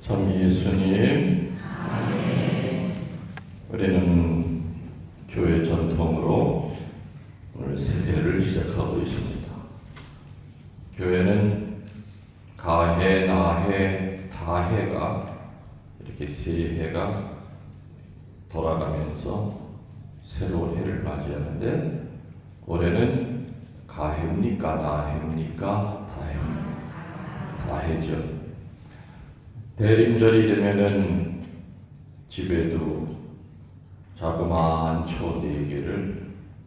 참 예수님, 우리는 교회 전통으로 오늘 새해를 시작하고 있습니다. 교회는 가해, 나해, 다해가 이렇게 세 해가 돌아가면서 새로운 해를 맞이하는데, 올해는 가해입니까, 나해입니까, 다해입니까? 다해죠. 대림절이 되면은 집에도 자그마한 초 4개를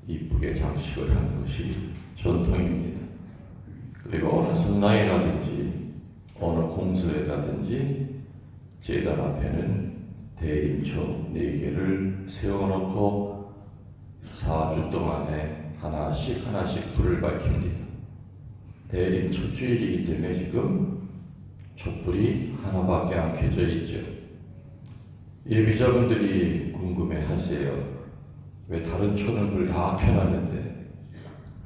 이쁘게 장식을 하는 것이 전통입니다. 그리고 어느 성당에 가든지 어느 공소에 가든지 제단 앞에는 대림초 4개를 세워놓고 4주 동안에 하나씩 불을 밝힙니다. 대림 첫 주일이기 때문에 지금 촛불이 하나밖에 안 켜져 있죠. 예비자분들이 궁금해하세요. 왜 다른 초는 불 다 켜놨는데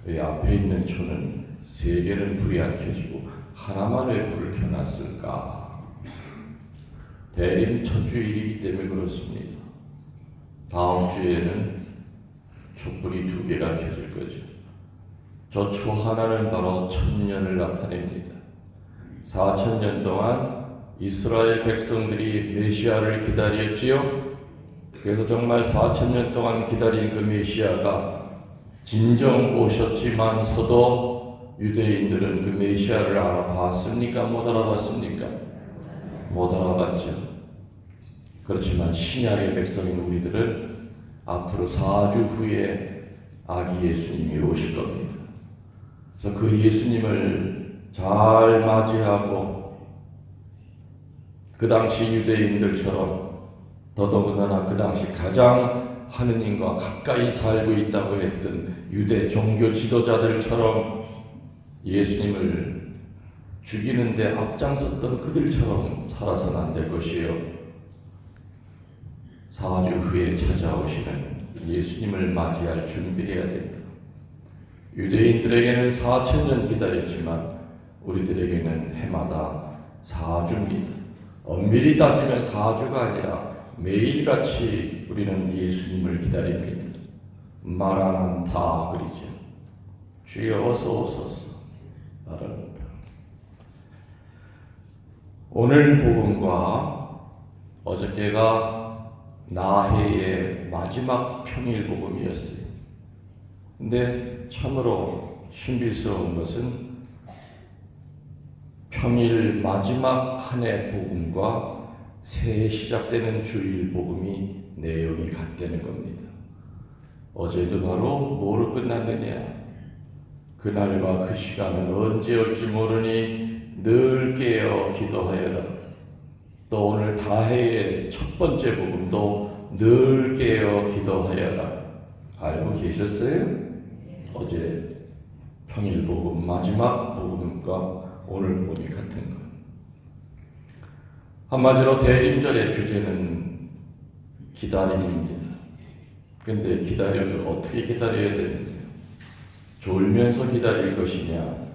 왜 앞에 있는 초는 3개는 불이 안 켜지고 하나만 왜 불을 켜놨을까? 대림 첫 주일이기 때문에 그렇습니다. 다음 주에는 촛불이 2개가 켜질 거죠. 저 초 하나는 바로 천년을 나타냅니다. 4,000년 동안 이스라엘 백성들이 메시아를 기다렸지요. 그래서 정말 4,000년 동안 기다린 그 메시아가 진정 오셨지만서도 유대인들은 그 메시아를 알아봤습니까? 못 알아봤습니까? 못 알아봤죠. 그렇지만 신약의 백성인 우리들은 앞으로 4주 후에 아기 예수님이 오실 겁니다. 그래서 그 예수님을 잘 맞이하고 그 당시 유대인들처럼 더더군다나 그 당시 가장 하느님과 가까이 살고 있다고 했던 유대 종교 지도자들처럼 예수님을 죽이는데 앞장섰던 그들처럼 살아서는 안 될 것이요. 4주 후에 찾아오시는 예수님을 맞이할 준비를 해야 됩니다. 유대인들에게는 4,000년 기다렸지만 우리들에게는 해마다 4주입니다. 엄밀히 따지면 4주가 아니라 매일같이 우리는 예수님을 기다립니다. 마라난타 그리죠. 주여 어서 오소서. 마라난타. 오늘 복음과 어저께가 나해의 마지막 평일 복음이었어요. 근데 참으로 신비스러운 것은 평일 마지막 한 해 복음과 새해 시작되는 주일 복음이 내용이 같다는 겁니다. 어제도 바로 뭐로 끝났느냐? 그날과 그 시간은 언제 올지 모르니 늘 깨어 기도하여라. 또 오늘 다해의 첫 번째 복음도 늘 깨어 기도하여라. 알고 계셨어요? 어제 평일 복음 마지막 복음과 오늘 복음이 같은 것. 한마디로 대림절의 주제는 기다림입니다. 근데 기다려도 어떻게 기다려야 되느냐? 졸면서 기다릴 것이냐?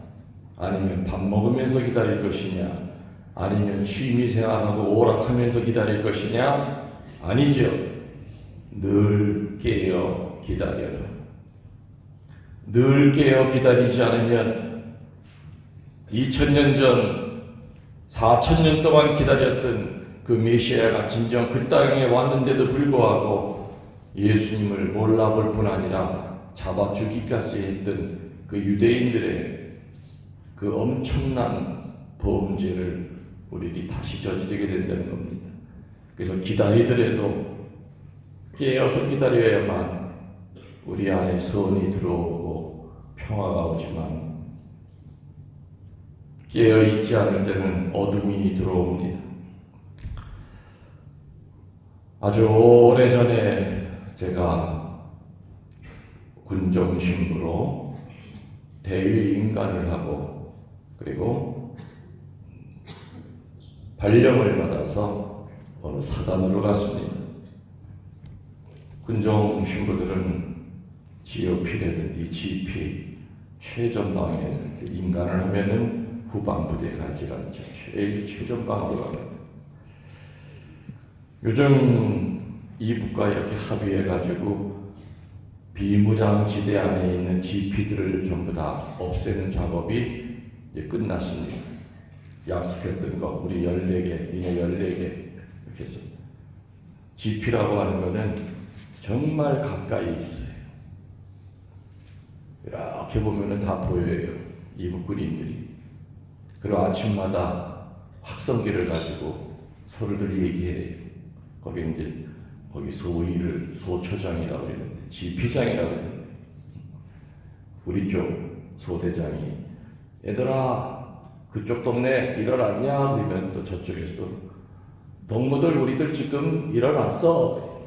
아니면 밥 먹으면서 기다릴 것이냐? 아니면 취미생활하고 오락하면서 기다릴 것이냐? 아니죠. 늘 깨어 기다려라. 늘 깨어 기다리지 않으면 2000년 전 4,000년 동안 기다렸던 그 메시아가 진정 그 땅에 왔는데도 불구하고 예수님을 몰라볼 뿐 아니라 잡아 죽이기까지 했던 그 유대인들의 그 엄청난 범죄를 우리들이 다시 저지르게 된다는 겁니다. 그래서 기다리더라도 깨어서 기다려야만 우리 안에 선이 들어오고 평화가 오지만 깨어있지 않을 때는 어둠이 들어옵니다. 아주 오래전에 제가 군정신부로 대위인간을 하고 그리고 발령을 받아서 어느 사단으로 갔습니다. 군정신부들은 GOP라든지 GP, 최전방에 인간을 하면은 후방부대에 가지 않죠. 제일 최전방으로 가면 요즘 이북과 이렇게 합의해가지고 비무장지대 안에 있는 GP들을 전부 다 없애는 작업이 이제 끝났습니다. 약속했던 거 우리 14개, 니네 14개 이렇게 해서 GP라고 하는 거는 정말 가까이 있어요. 이렇게 보면은 다 보여요. 이북 군인들이. 그리고 아침마다 확성기를 가지고 서로들 얘기해요. 거기 이제 거기 소위를 소처장이라고 그러는데 GP장이라고 그러는데 우리 쪽 소대장이 얘들아 그쪽 동네 일어났냐? 그러면 또 저쪽에서도 동무들 우리들 지금 일어났어.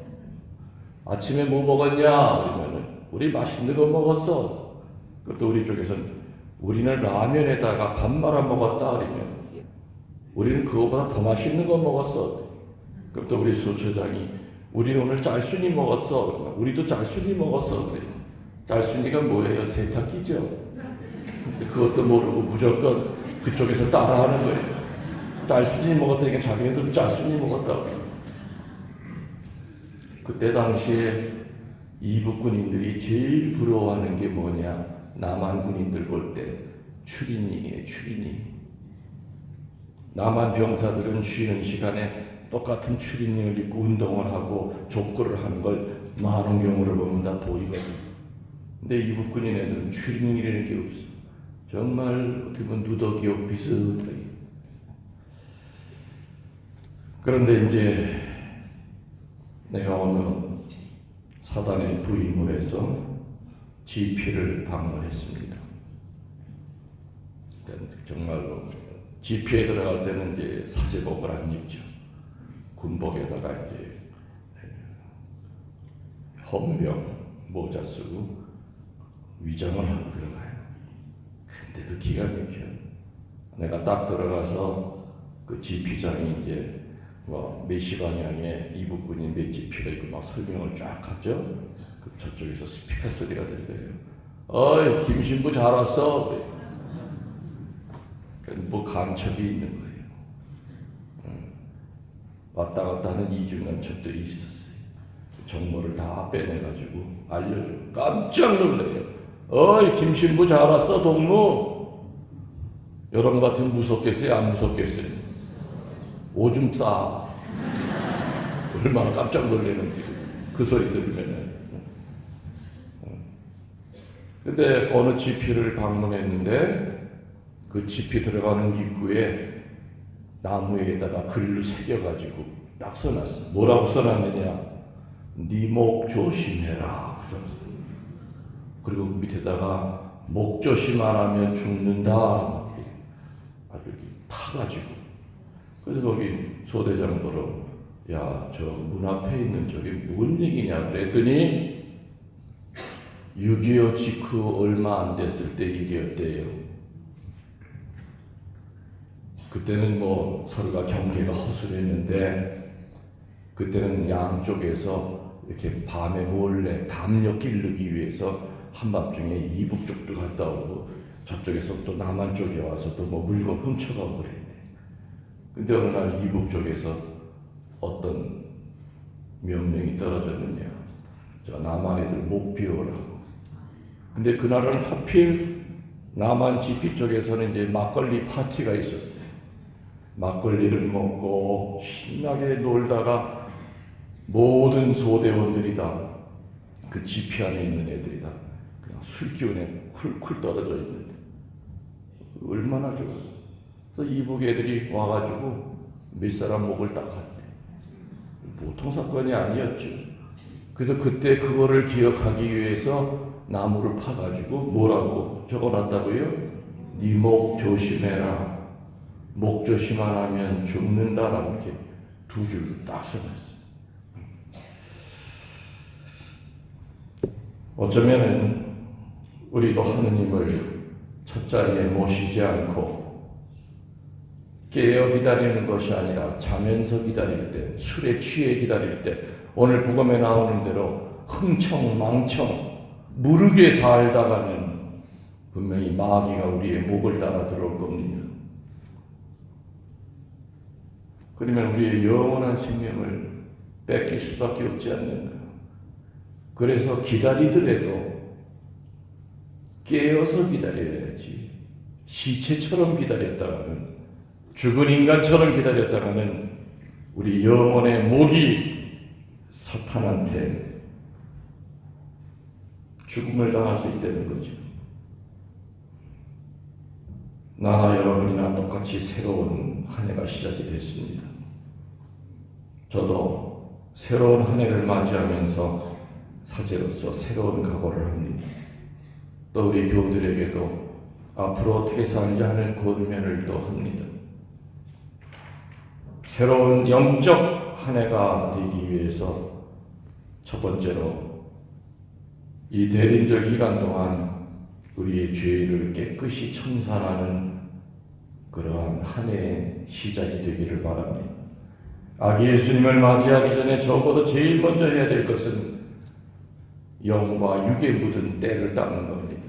아침에 뭐 먹었냐? 그러면은 우리 맛있는 거 먹었어. 또 우리 쪽에서는 우리는 라면에다가 밥 말아 먹었다. 그러면 우리는 그거보다 더 맛있는 거 먹었어. 그럼 또 우리 소처장이 우리는 오늘 짤순이 먹었어. 우리도 짤순이 먹었어. 그래. 짤순이가 뭐예요? 세탁기죠. 그것도 모르고 무조건 그쪽에서 따라하는 거예요. 짤순이 먹었다니까 자기네들도 짤순이 먹었다고. 그때 당시에 이북 군인들이 제일 부러워하는 게 뭐냐? 남한 군인들 볼 때 추리닝이에요. 추리닝. 남한 병사들은 쉬는 시간에 똑같은 추리닝을 입고 운동을 하고 족구를 하는 걸 많은 경우를 보면 다 보이거든. 근데 이북 군인 애들은 추리닝이라는 게 없어. 정말 어떻게 보면 누더기옷 비슷하게. 그런데 이제 내가 오늘 사단에 부임을 해서 GP를 방문했습니다. 정말로 GP에 들어갈 때는 이제 사제복을 안 입죠. 군복에다가 이제 헌병 모자 쓰고 위장을 하고 들어가요. 근데도 기가 막혀. 내가 딱 들어가서 그 GP장이 이제 뭐 몇 시 방향에 이북 군인 몇 GP가 있고 막 설명을 쫙 하죠. 그 저쪽에서 스피커 소리가 들려요. 어이 김신부 잘 왔어. 뭐 간첩이 있는 거예요. 왔다 갔다 하는 이중 간첩들이 있었어요. 정보를 다 빼내가지고 알려줘. 깜짝 놀래요. 어이 김신부 잘 왔어 동무. 여러분 같으면 무섭겠어요? 안 무섭겠어요? 오줌 싸. 얼마나 깜짝 놀라는지 그 소리 들으면은. 근데 어느 GP를 방문했는데 그 GP 들어가는 입구에 나무에다가 글을 새겨가지고 딱 써놨어. 뭐라고 써놨느냐? 네 목 조심해라. 그리고 그 밑에다가 목 조심 안 하면 죽는다. 아주 이렇게 파가지고. 그래서 거기 소대장 보러 야, 저 문 앞에 있는 저게 뭔 얘기냐 그랬더니 6.25 직후 얼마 안 됐을 때 얘기였대요. 그때는 뭐 서로가 경계가 허술했는데 그때는 양쪽에서 이렇게 밤에 몰래 담력 기르기 위해서 한밤중에 이북 쪽도 갔다 오고 저쪽에서 또 남한 쪽에 와서 또 뭐 물건 훔쳐가고 그랬대. 근데 어느 날 이북 쪽에서 어떤 명령이 떨어졌느냐. 저 남한 애들 목 비워라고. 근데 그날은 하필 남한 GP 쪽에서는 이제 막걸리 파티가 있었어요. 막걸리를 먹고 신나게 놀다가 모든 소대원들이 다 그 GP 안에 있는 애들이 다 그냥 술 기운에 쿨쿨 떨어져 있는데 얼마나 좋아. 그래서 이북 애들이 와가지고 몇 사람 목을 딱 갔대. 보통 사건이 아니었죠. 그래서 그때 그거를 기억하기 위해서 나무를 파가지고 뭐라고 적어놨다고요? 네 목 조심해라. 목 조심 안 하면 죽는다라고 이렇게 두 줄로 딱 써놨어요. 어쩌면은 우리도 하느님을 첫 자리에 모시지 않고 깨어 기다리는 것이 아니라 자면서 기다릴 때, 술에 취해 기다릴 때 오늘 복음에 나오는 대로 흥청망청 무르게 살다가는 분명히 마귀가 우리의 목을 따라 들어올 겁니다. 그러면 우리의 영원한 생명을 뺏길 수밖에 없지 않는가. 그래서 기다리더라도 깨어서 기다려야지. 시체처럼 기다렸다가는, 죽은 인간처럼 기다렸다가는 우리 영혼의 목이 사탄한테 죽음을 당할 수 있다는 거죠. 나나 여러분이나 똑같이 새로운 한 해가 시작이 됐습니다. 저도 새로운 한 해를 맞이하면서 사제로서 새로운 각오를 합니다. 또 우리 교우들에게도 앞으로 어떻게 살지 하는 권면을 또 합니다. 새로운 영적 한 해가 되기 위해서 첫 번째로 이 대림절 기간 동안 우리의 죄를 깨끗이 청산하는 그러한 한 해의 시작이 되기를 바랍니다. 아기 예수님을 맞이하기 전에 적어도 제일 먼저 해야 될 것은 영과 육에 묻은 때를 닦는 겁니다.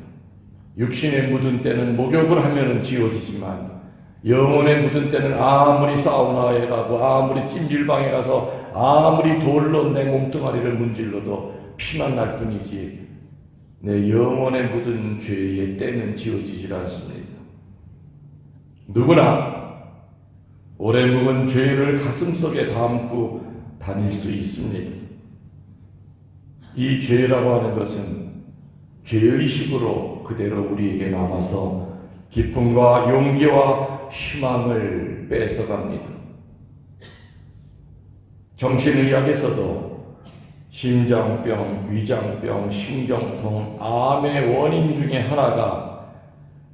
육신에 묻은 때는 목욕을 하면 지워지지만 영혼에 묻은 때는 아무리 사우나에 가고 아무리 찜질방에 가서 아무리 돌로 내 몸뚱아리를 문질러도 피만 날 뿐이지 내 영혼에 묻은 죄의 때는 지워지질 않습니다. 누구나 오래 묵은 죄를 가슴속에 담고 다닐 수 있습니다. 이 죄라고 하는 것은 죄의식으로 그대로 우리에게 남아서 기쁨과 용기와 희망을 뺏어갑니다. 정신의학에서도 심장병, 위장병, 신경통, 암의 원인 중에 하나가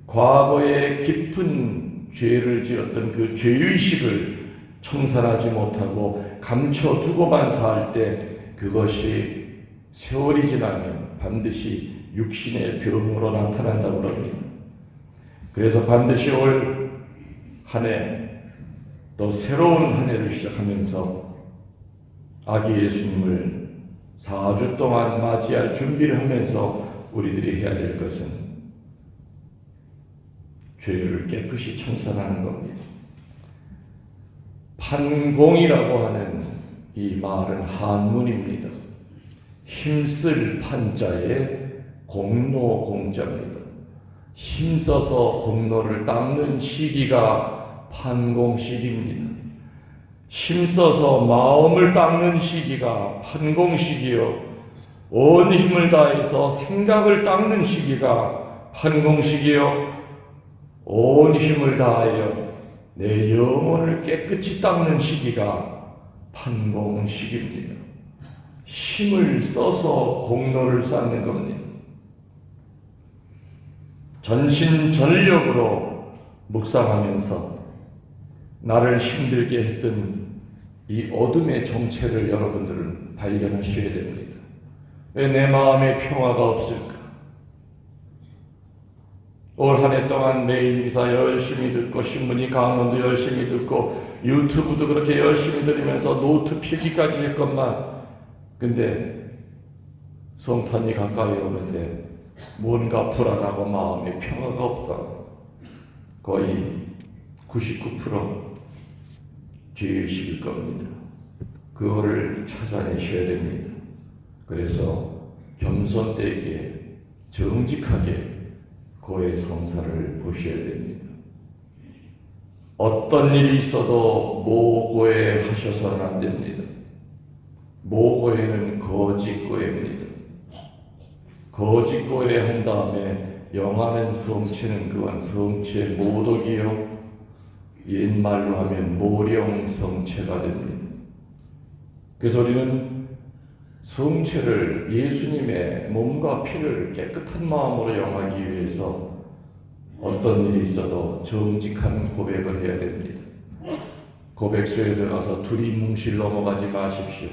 과거에 깊은 죄를 지었던 그 죄의식을 청산하지 못하고 감춰두고만 살 때 그것이 세월이 지나면 반드시 육신의 병으로 나타난다고 합니다. 그래서 반드시 올 한 해, 또 새로운 한 해를 시작하면서 아기 예수님을 4주 동안 맞이할 준비를 하면서 우리들이 해야 될 것은 죄를 깨끗이 청산하는 겁니다. 판공이라고 하는 이 말은 한문입니다. 힘쓸 판자에 공로 공자입니다. 힘써서 공로를 닦는 시기가 판공시기입니다. 힘써서 마음을 닦는 시기가 판공시기요, 온 힘을 다해서 생각을 닦는 시기가 판공시기요, 온 힘을 다하여 내 영혼을 깨끗이 닦는 시기가 판공시기입니다. 힘을 써서 공로를 쌓는 겁니다. 전신전력으로 묵상하면서 나를 힘들게 했던 이 어둠의 정체를 여러분들은 발견하셔야 됩니다. 왜 내 마음에 평화가 없을까? 올 한 해 동안 매일 미사 열심히 듣고 신문이 강론도 열심히 듣고 유튜브도 그렇게 열심히 들으면서 노트 필기까지 했건만, 근데 성탄이 가까이 오는데 뭔가 불안하고 마음에 평화가 없다. 거의 99% 죄의식일 겁니다. 그거를 찾아내셔야 됩니다. 그래서 겸손되게 정직하게 고해 성사를 보셔야 됩니다. 어떤 일이 있어도 모고해 하셔서는 안 됩니다. 모고해는 거짓고해입니다. 거짓고해 한 다음에 영하는 성체는 그건 성체 모독이요, 옛말로 하면 모령성체가 됩니다. 그래서 우리는 성체를, 예수님의 몸과 피를 깨끗한 마음으로 영하기 위해서 어떤 일이 있어도 정직한 고백을 해야 됩니다. 고백소에 들어가서 두리뭉실 넘어가지 마십시오.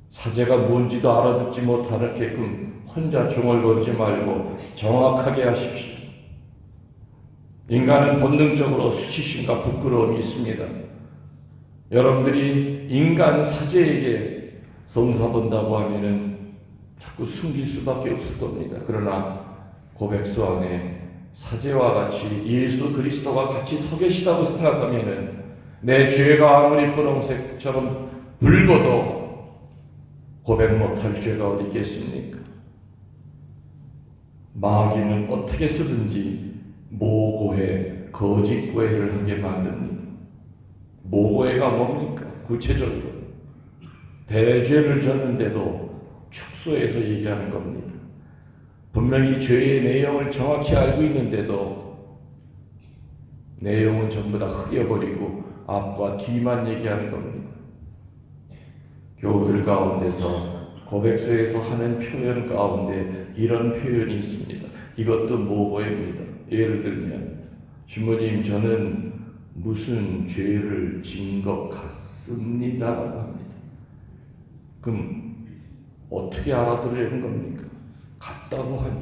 사제가 뭔지도 알아듣지 못하게끔 혼자 중얼거리지 말고 정확하게 하십시오. 인간은 본능적으로 수치심과 부끄러움이 있습니다. 여러분들이 인간 사제에게 성사 본다고 하면은 자꾸 숨길 수밖에 없을 겁니다. 그러나 고백소 안에 사제와 같이 예수 그리스도가 같이 서 계시다고 생각하면은 내 죄가 아무리 분홍색처럼 불고도 고백 못할 죄가 어디 있겠습니까? 마귀는 어떻게 쓰든지 모고해, 거짓 고해를 하게 만듭니다. 모고해가 뭡니까? 구체적으로 대죄를 졌는데도 축소해서 얘기하는 겁니다. 분명히 죄의 내용을 정확히 알고 있는데도 내용은 전부 다 흐려버리고 앞과 뒤만 얘기하는 겁니다. 교우들 가운데서 고백서에서 하는 표현 가운데 이런 표현이 있습니다. 이것도 모고입니다. 예를 들면 신부님, 저는 무슨 죄를 진 것 같습니다 라고 합니다. 그럼 어떻게 알아들으려는 겁니까? 같다고 하니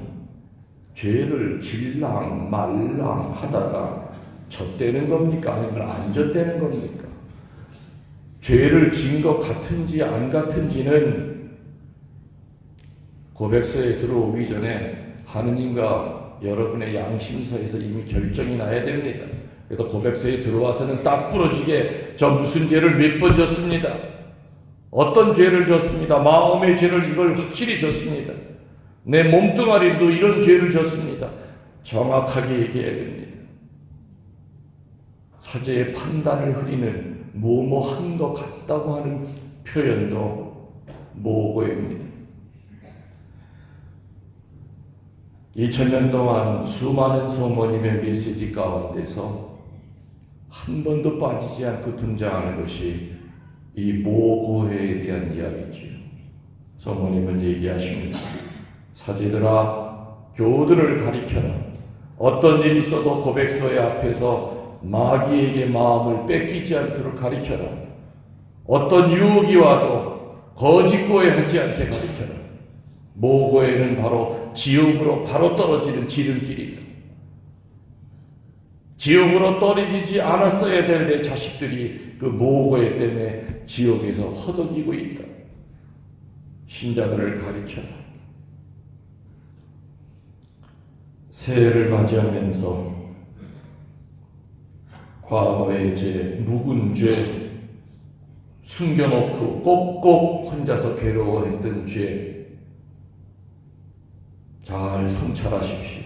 죄를 질랑 말랑 하다가 젖대는 겁니까? 아니면 안 젖대는 겁니까? 죄를 진 것 같은지 안 같은지는 고백서에 들어오기 전에 하느님과 여러분의 양심사에서 이미 결정이 나야 됩니다. 그래서 고백서에 들어와서는 딱 부러지게 저 무슨 죄를 몇 번 졌습니다. 어떤 죄를 졌습니다. 마음의 죄를 이걸 확실히 졌습니다. 내 몸뚱아리도 이런 죄를 졌습니다. 정확하게 얘기해야 됩니다. 사제의 판단을 흐리는 뭐뭐한 것 같다고 하는 표현도 모고입니다. 2000년 동안 수많은 성모님의 메시지 가운데서 한 번도 빠지지 않고 등장하는 것이 이 모고회에 대한 이야기지요. 성모님은 얘기하십니다. 사제들아, 교우들을 가리켜라. 어떤 일이 있어도 고백서의 앞에서 마귀에게 마음을 뺏기지 않도록 가리켜라. 어떤 유혹이 와도 거짓고해하지 않게 가리켜라. 모고해는 바로 지옥으로 바로 떨어지는 지름길이다. 지옥으로 떨어지지 않았어야 될 내 자식들이 그 모고해 때문에 지옥에서 허덕이고 있다. 신자들을 가리켜라. 새해를 맞이하면서 과거의 죄, 묵은 죄, 숨겨놓고 꼭꼭 혼자서 괴로워했던 죄 잘 성찰하십시오.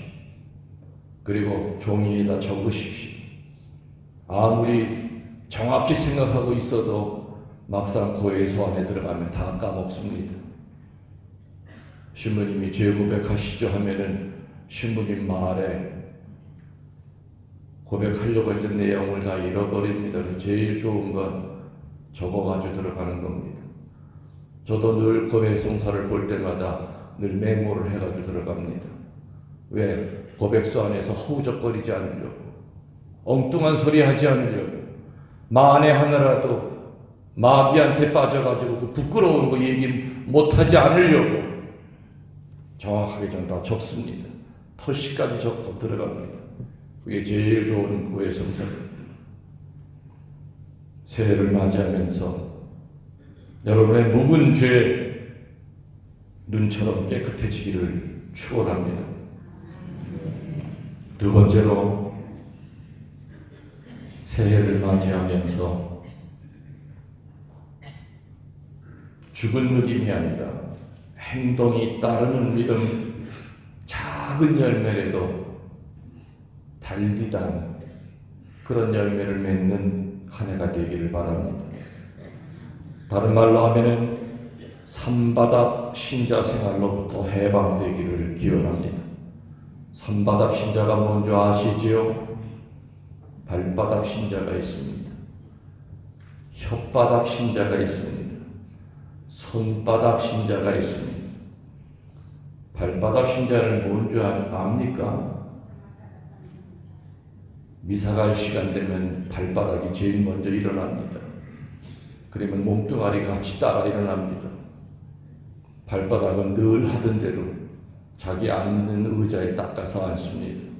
그리고 종이에다 적으십시오. 아무리 정확히 생각하고 있어도 막상 고해 소환에 들어가면 다 까먹습니다. 신부님이 죄 고백하시죠 하면은 신부님 말에 고백하려고 했던 내용을 다 잃어버립니다. 그래서 제일 좋은 건 적어가지고 들어가는 겁니다. 저도 늘 고백 성사를 볼 때마다 늘 메모를 해가지고 들어갑니다. 왜? 고백서 안에서 허우적거리지 않으려고, 엉뚱한 소리 하지 않으려고, 만에 하나라도 마귀한테 빠져가지고 그 부끄러운 거 얘기 못하지 않으려고 정확하게 좀 다 적습니다. 토시까지 적고 들어갑니다. 그게 제일 좋은 구의 성사입니다. 새해를 맞이하면서 여러분의 묵은 죄 눈처럼 깨끗해지기를 축원합니다. 두 번째로 새해를 맞이하면서 죽은 믿음이 아니라 행동이 따르는 믿음, 작은 열매라도 달디단 그런 열매를 맺는 한 해가 되기를 바랍니다. 다른 말로 하면은 산바닥 신자 생활로부터 해방되기를 기원합니다. 산바닥 신자가 뭔지 아시지요? 발바닥 신자가 있습니다. 혓바닥 신자가 있습니다. 손바닥 신자가 있습니다. 발바닥 신자는 뭔지 압니까? 미사 갈 시간 되면 발바닥이 제일 먼저 일어납니다. 그러면 몸뚱아리가 같이 따라 일어납니다. 발바닥은 늘 하던 대로 자기 앉는 의자에 닦아서 앉습니다.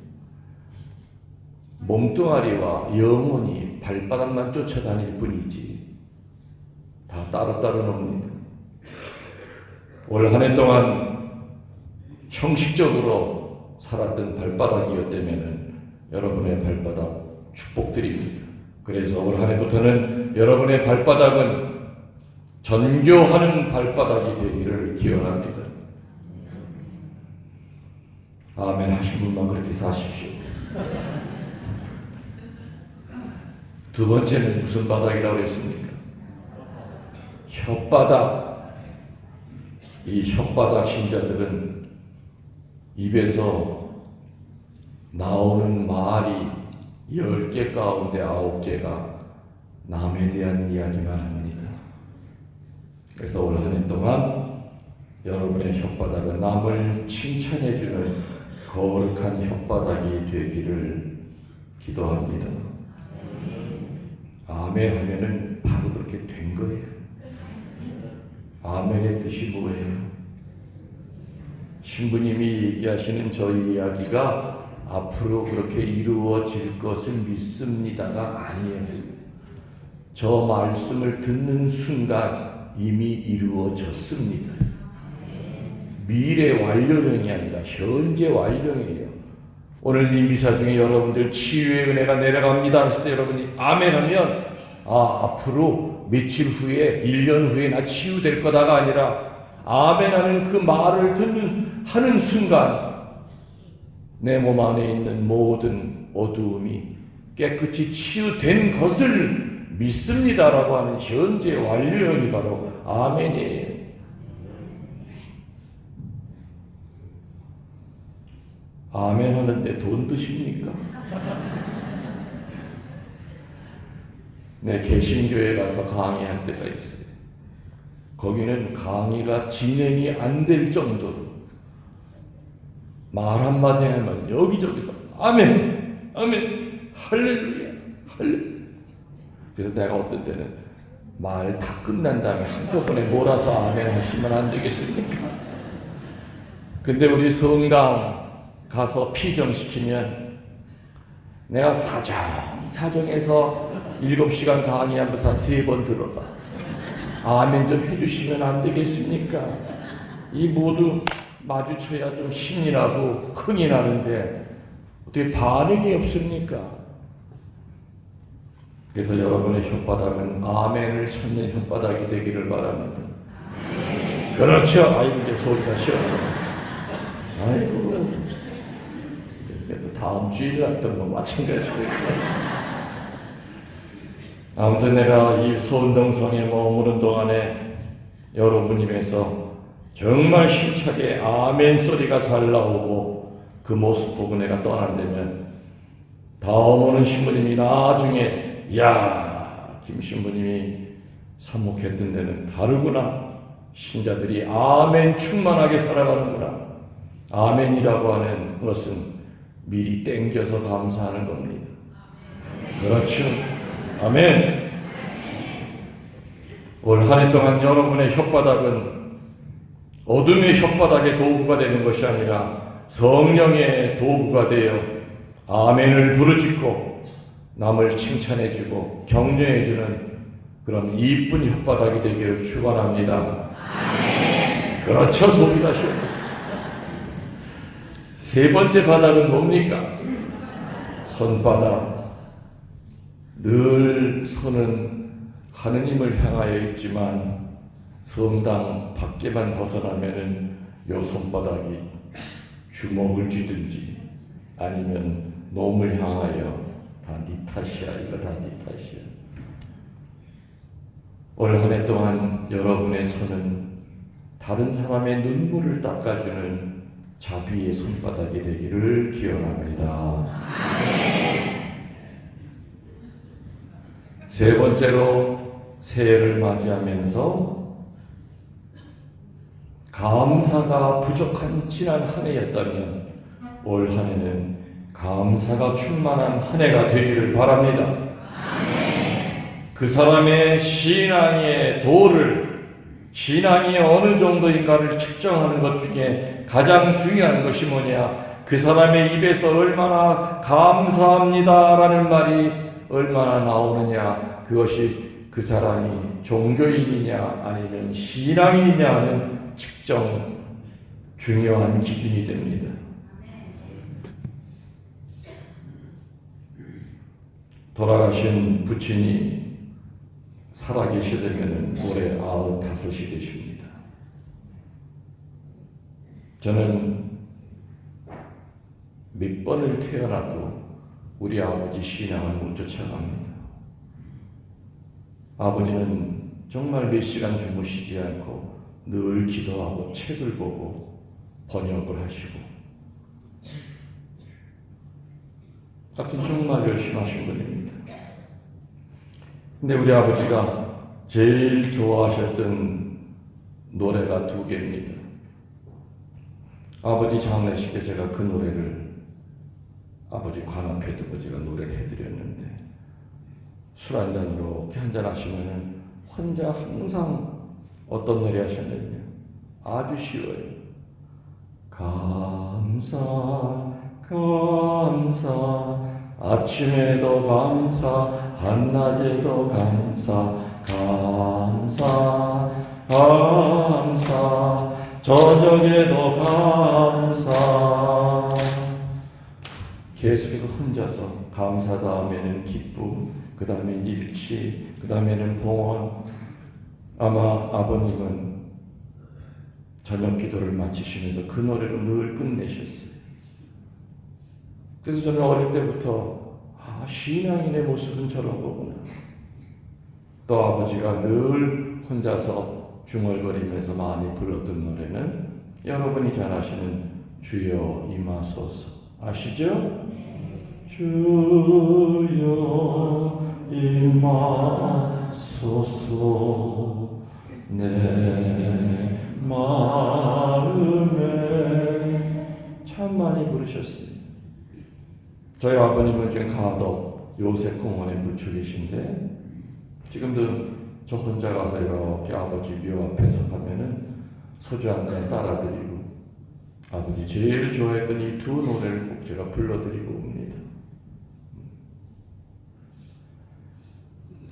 몸뚱아리와 영혼이 발바닥만 쫓아다닐 뿐이지 다 따로따로 놉니다. 올 한 해 동안 형식적으로 살았던 발바닥이었다면 여러분의 발바닥 축복드립니다. 그래서 올 한 해부터는 여러분의 발바닥은 전교하는 발바닥이 되기를 기원합니다. 아멘 하신 분만 그렇게 사십시오. 두 번째는 무슨 바닥이라고 했습니까? 혓바닥. 이 혓바닥 신자들은 입에서 나오는 말이 10개 가운데 9개가 남에 대한 이야기만 합니다. 그래서 올 한 해 동안 여러분의 혓바닥은 남을 칭찬해주는 거룩한 혓바닥이 되기를 기도합니다. 아멘 하면은 바로 그렇게 된 거예요. 아멘의 뜻이 뭐예요? 신부님이 얘기하시는 저희 이야기가 앞으로 그렇게 이루어질 것을 믿습니다가 아니에요. 저 말씀을 듣는 순간 이미 이루어졌습니다. 미래 완료형이 아니라 현재 완료형이에요. 오늘 이 미사 중에 여러분들 치유의 은혜가 내려갑니다 했을 때 여러분이 아멘 하면 앞으로 며칠 후에 1년 후에 나 치유될 거다가 아니라 아멘 하는 그 말을 하는 순간 내 몸 안에 있는 모든 어두움이 깨끗이 치유된 것을 믿습니다라고 하는 현재 완료형이 바로 아멘이에요. 아멘 하는데 돈 드십니까? 네, 개신교회 가서 강의할 때가 있어요. 거기는 강의가 진행이 안 될 정도로 말 한마디 하면 여기저기서 아멘, 아멘, 할렐루야, 할렐루야. 그래서 내가 어떤 때는 말 다 끝난 다음에 한꺼번에 몰아서 아멘 하시면 안 되겠습니까? 근데 우리 성당 가서 피경시키면 내가 사정해서 7시간 강의하면서 한 3번 들어가. 아멘 좀 해주시면 안 되겠습니까? 이 모두 마주쳐야 좀 신이 나고 흥이 나는데 어떻게 반응이 없습니까? 그래서 여러분의 혓바닥은 아멘을 찾는 혓바닥이 되기를 바랍니다. 그렇죠. 아이고 이제 소리가 시원하네. 아이고 다음 주일 날도 뭐 마찬가지입니다. 아무튼 내가 이 서운동성에 머무는 동안에 여러분 입에서 정말 힘차게 아멘 소리가 잘 나오고 그 모습 보고 내가 떠난다면 다음 오는 신부님이 나중에 야, 김 신부님이 참목했던 데는 다르구나. 신자들이 아멘 충만하게 살아가는구나. 아멘이라고 하는 것은 미리 땡겨서 감사하는 겁니다. 그렇죠. 아멘. 올 한 해 동안 여러분의 혓바닥은 어둠의 혓바닥의 도구가 되는 것이 아니라 성령의 도구가 되어 아멘을 부르짖고 남을 칭찬해주고 격려해주는 그런 이쁜 혓바닥이 되기를 축원합니다. 아멘. 그렇죠. 소리가시오. 세 번째 바닥은 뭡니까? 손바닥. 늘 손은 하느님을 향하여 있지만 성당 밖에만 벗어나면은 요 손바닥이 주먹을 쥐든지 아니면 놈을 향하여 다 니 탓이야. 이거 다 니 탓이야. 올 한 해 동안 여러분의 손은 다른 사람의 눈물을 닦아주는 자비의 손바닥이 되기를 기원합니다. 세 번째로 새해를 맞이하면서 감사가 부족한 지난 한 해였다면 올 한 해는 감사가 충만한 한 해가 되기를 바랍니다. 그 사람의 신앙의 도를, 신앙이 어느 정도인가를 측정하는 것 중에 가장 중요한 것이 뭐냐? 그 사람의 입에서 얼마나 감사합니다라는 말이 얼마나 나오느냐? 그것이 그 사람이 종교인이냐 아니면 신앙인이냐 하는 측정 중요한 기준이 됩니다. 돌아가신 부친이 살아계시려면 올해 95이 되십니다. 저는 몇 번을 태어나도 우리 아버지 신앙을 못 쫓아갑니다. 아버지는 정말 몇 시간 주무시지 않고 늘 기도하고 책을 보고 번역을 하시고, 하여튼 정말 열심히 하신 분입니다. 근데 우리 아버지가 제일 좋아하셨던 노래가 2개입니다. 아버지 장례식 때 제가 그 노래를 아버지 관 앞에 두고 제가 노래를 해드렸는데, 술 한잔으로 이렇게 한잔 하시면은 혼자 항상 어떤 노래 하셨냐면요, 아주 쉬워요. 감사 감사 아침에도 감사 한낮에도 감사 감사 감사 저녁에도 감사. 계속해서 혼자서 감사 다음에는 기쁨, 그 다음엔 일치, 그 다음에는 봉헌. 아마 아버님은 저녁 기도를 마치시면서 그 노래로 늘 끝내셨어요. 그래서 저는 어릴 때부터 신앙인의 모습은 저런 거구나. 또 아버지가 늘 혼자서 중얼거리면서 많이 불렀던 노래는 여러분이 잘 아시는 주여 임하소서 아시죠? 주여 임하소서 내 마음에. 참 많이 부르셨어요. 저희 아버님은 지금 가덕 요셉공원에 묻혀 계신데, 지금도 저 혼자 가서 이렇게 아버지 묘 앞에서 가면은 소주 한 잔 따라드리고, 아버지 제일 좋아했던 이 2 노래를 꼭 제가 불러드리고 옵니다.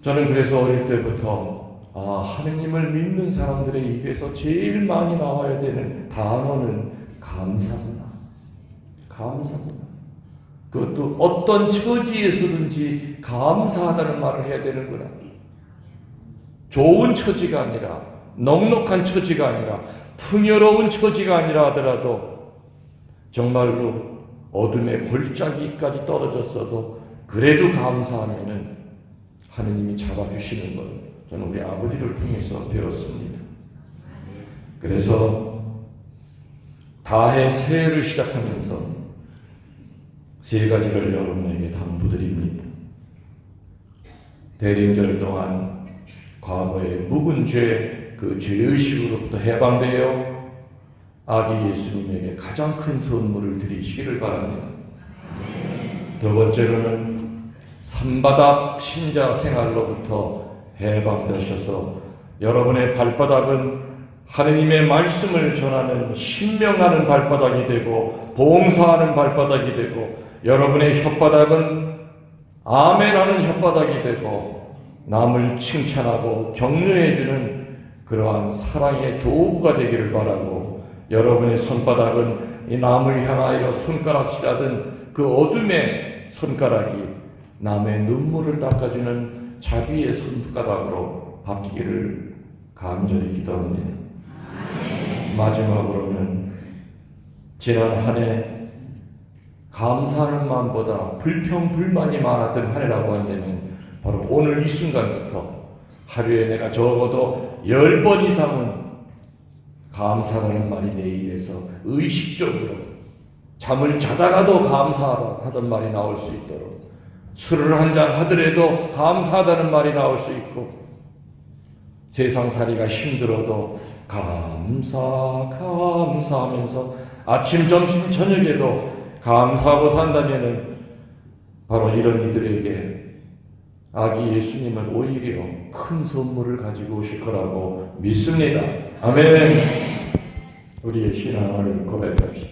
저는 그래서 어릴 때부터 하느님을 믿는 사람들의 입에서 제일 많이 나와야 되는 단어는 감사구나. 감사구나. 그것도 어떤 처지에서든지 감사하다는 말을 해야 되는구나. 좋은 처지가 아니라, 넉넉한 처지가 아니라, 풍요로운 처지가 아니라 하더라도 정말로 어둠의 골짜기까지 떨어졌어도 그래도 감사하면은 하느님이 잡아주시는 걸 저는 우리 아버지를 통해서 배웠습니다. 그래서 다해 새해를 시작하면서 3가지를 여러분에게 당부드립니다. 대림절 동안 과거의 묵은 죄, 그 죄의식으로부터 해방되어 아기 예수님에게 가장 큰 선물을 드리시기를 바랍니다. 2번째로는 산바닥 신자 생활로부터 해방되셔서 여러분의 발바닥은 하느님의 말씀을 전하는 신명하는 발바닥이 되고 봉사하는 발바닥이 되고, 여러분의 혓바닥은 아멘하는 혓바닥이 되고 남을 칭찬하고 격려해주는 그러한 사랑의 도구가 되기를 바라고, 여러분의 손바닥은 이 남을 향하여 손가락질하던 그 어둠의 손가락이 남의 눈물을 닦아주는 자비의 손가락으로 바뀌기를 간절히 기도합니다. 마지막으로는 지난 한 해 감사하는 마음보다 불평, 불만이 많았던 한 해라고 한다면 바로 오늘 이 순간부터 하루에 내가 적어도 10번 이상은 감사라는 말이 내 입에서 의식적으로, 잠을 자다가도 감사하던 말이 나올 수 있도록, 술을 한잔 하더라도 감사하다는 말이 나올 수 있고, 세상살이가 힘들어도 감사하면서 아침, 점심, 저녁에도 감사하고 산다면은 바로 이런 이들에게 아기 예수님은 오히려 큰 선물을 가지고 오실 거라고 믿습니다. 아멘. 우리의 신앙을 고백합시다.